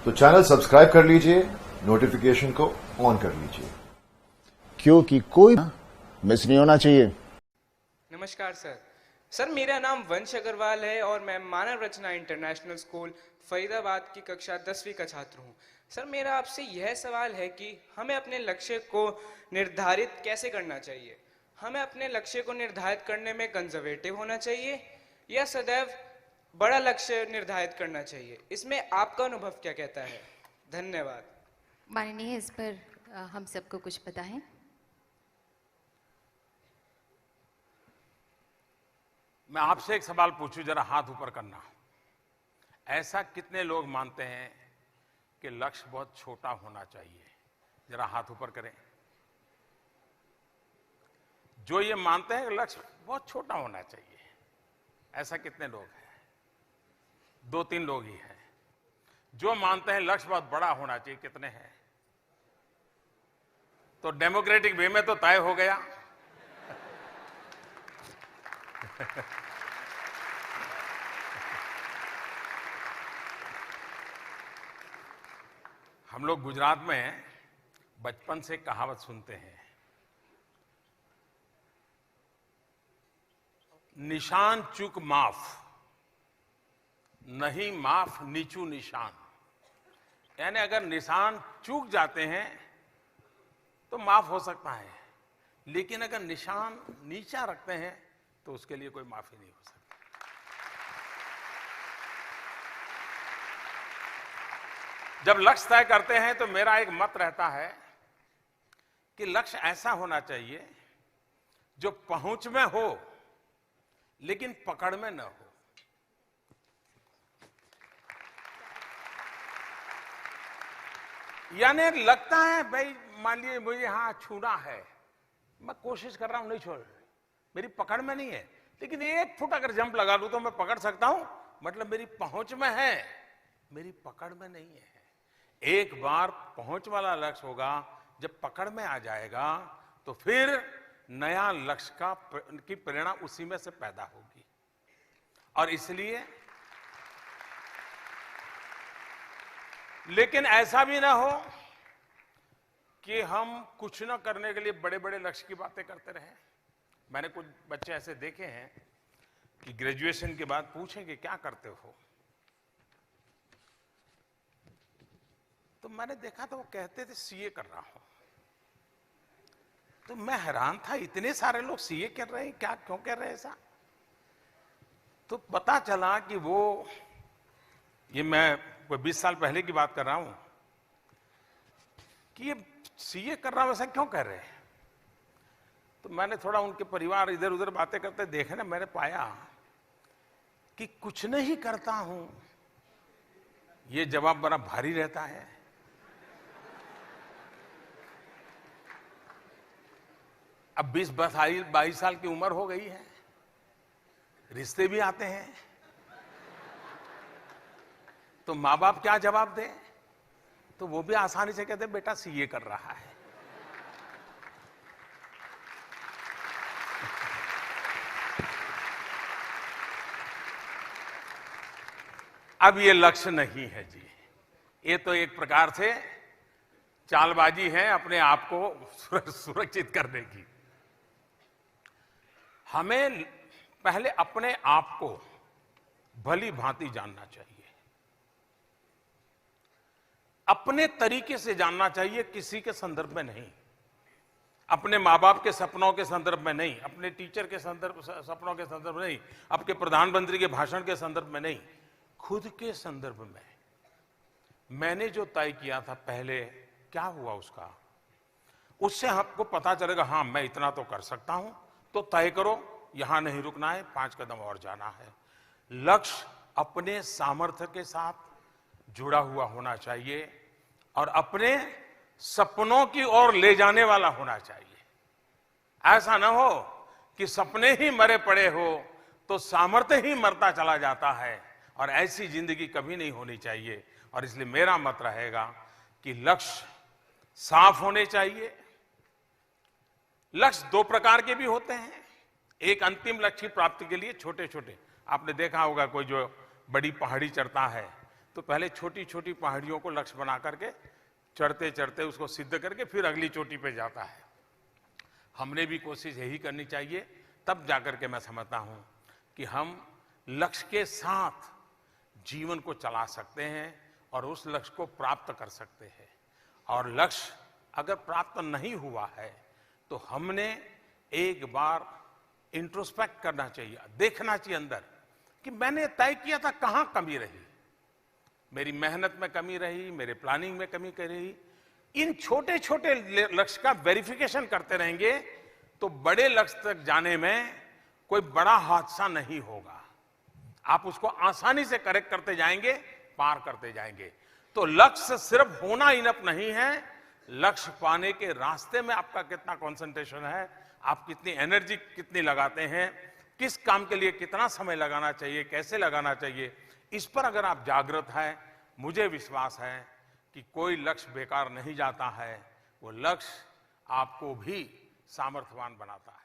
तो channel subscribe कर लीजिए, नोटिफिकेशन को ऑन कर लीजिए, क्योंकि कोई मिस नहीं होना चाहिए। नमस्कार सर, मेरा नाम वंश अग्रवाल है और मैं मानव रचना इंटरनेशनल स्कूल फरीदाबाद की कक्षा 10वीं का छात्र हूं। सर, मेरा आपसे यह सवाल है कि हमें अपने लक्ष्य को निर्धारित कैसे करना चाहिए। हमें अपने लक्ष्य को निर्धारित करने में कंजर्वेटिव होना चाहिए या सदैव बड़ा लक्ष्य निर्धारित करना चाहिए। इसमें आपका अनुभव क्या कहता है? धन्यवाद। माननीय, इस पर हम सबको कुछ पता है। मैं आपसे एक सवाल पूछूं, जरा हाथ ऊपर करना। ऐसा कितने लोग मानते हैं कि लक्ष्य बहुत छोटा होना चाहिए? जरा हाथ ऊपर करें। जो ये मानते हैं कि लक्ष्य बहुत छोटा होना चाहिए, ऐसा कितने लोग हैं? 2-3 लोग ही हैं। जो मानते हैं लक्ष्य बहुत बड़ा होना चाहिए, कितने हैं? तो डेमोक्रेटिक वे में तो तय हो गया। हम लोग गुजरात में बचपन से कहावत सुनते हैं, निशान चूक माफ, नहीं माफ नीचू निशान। यानी अगर निशान चूक जाते हैं तो माफ हो सकता है, लेकिन अगर निशान नीचा रखते हैं तो उसके लिए कोई माफी नहीं हो सकती। जब लक्ष्य तय करते हैं तो मेरा एक मत रहता है कि लक्ष्य ऐसा होना चाहिए जो पहुंच में हो लेकिन पकड़ में न हो। यानी लगता है भाई, मान लीजिए मुझे यहां छूना है, मैं कोशिश कर रहा हूं, नहीं छोड़, मेरी पकड़ में नहीं है, लेकिन 1 फुट अगर जंप लगा लूं तो मैं पकड़ सकता हूं, मतलब मेरी पहुंच में है, मेरी पकड़ में नहीं है। एक बार पहुंच वाला लक्ष्य होगा, जब पकड़ में आ जाएगा तो फिर नया लक्ष्य की प्रेरणा उसी में से पैदा होगी। और इसलिए लेकिन ऐसा भी ना हो कि हम कुछ ना करने के लिए बड़े बड़े लक्ष्य की बातें करते रहें। मैंने कुछ बच्चे ऐसे देखे हैं कि ग्रेजुएशन के बाद पूछेंगे क्या करते हो, तो मैंने देखा तो वो कहते थे सीए कर रहा हूं। तो मैं हैरान था, इतने सारे लोग सीए कर रहे हैं, क्या क्यों कर रहे हैं ऐसा? तो पता चला कि वो, ये मैं कोई 20 साल पहले की बात कर रहा हूं, कि ये सीए कर रहा हूं ऐसा क्यों कर रहे हैं। तो मैंने थोड़ा उनके परिवार इधर उधर बातें करते देखे ना, मैंने पाया कि कुछ नहीं करता हूं, ये जवाब बड़ा भारी रहता है। अब 20-22 साल की उम्र हो गई है, रिश्ते भी आते हैं, तो माँ बाप क्या जवाब दें? तो वो भी आसानी से कहते हैं बेटा सीए कर रहा है। अब ये लक्ष्य नहीं है जी, ये तो एक प्रकार से चालबाजी है अपने आप को सुरक्षित करने की। हमें पहले अपने आप को भली भांति जानना चाहिए, अपने तरीके से जानना चाहिए, किसी के संदर्भ में नहीं, अपने माँ बाप के सपनों के संदर्भ में नहीं, अपने टीचर के सपनों के संदर्भ में नहीं, आपके प्रधानमंत्री के भाषण के संदर्भ में नहीं, खुद के संदर्भ में। मैंने जो तय किया था पहले, क्या हुआ उसका, उससे आपको पता चलेगा हाँ मैं इतना तो कर सकता हूं, तो तय करो, यहां नहीं रुकना है, 5 कदम और जाना है। लक्ष्य अपने सामर्थ्य के साथ जुड़ा हुआ होना चाहिए और अपने सपनों की ओर ले जाने वाला होना चाहिए। ऐसा ना हो कि सपने ही मरे पड़े हो तो सामर्थ्य ही मरता चला जाता है, और ऐसी जिंदगी कभी नहीं होनी चाहिए। और इसलिए मेरा मत रहेगा कि लक्ष्य साफ होने चाहिए। लक्ष्य 2 प्रकार के भी होते हैं। एक अंतिम लक्ष्य की प्राप्ति के लिए छोटे छोटे, आपने देखा होगा कोई जो बड़ी पहाड़ी चढ़ता है तो पहले छोटी छोटी पहाड़ियों को लक्ष्य बना करके चढ़ते चढ़ते उसको सिद्ध करके फिर अगली चोटी पे जाता है। हमने भी कोशिश यही करनी चाहिए, तब जाकर के मैं समझता हूं कि हम लक्ष्य के साथ जीवन को चला सकते हैं और उस लक्ष्य को प्राप्त कर सकते हैं। और लक्ष्य अगर प्राप्त नहीं हुआ है तो हमने एक बार इंट्रोस्पेक्ट करना चाहिए, देखना चाहिए अंदर कि मैंने तय किया था कहां कमी रही, मेरी मेहनत में कमी रही, मेरे प्लानिंग में कमी रही। इन छोटे छोटे लक्ष्य का वेरिफिकेशन करते रहेंगे तो बड़े लक्ष्य तक जाने में कोई बड़ा हादसा नहीं होगा। आप उसको आसानी से करेक्ट करते जाएंगे, पार करते जाएंगे। तो लक्ष्य सिर्फ होना इनफ नहीं है, लक्ष्य पाने के रास्ते में आपका कितना कंसंट्रेशन है, आप कितनी एनर्जी कितनी लगाते हैं, किस काम के लिए कितना समय लगाना चाहिए, कैसे लगाना चाहिए, इस पर अगर आप जागृत हैं, मुझे विश्वास है कि कोई लक्ष्य बेकार नहीं जाता है। वो लक्ष्य आपको भी सामर्थ्यवान बनाता है।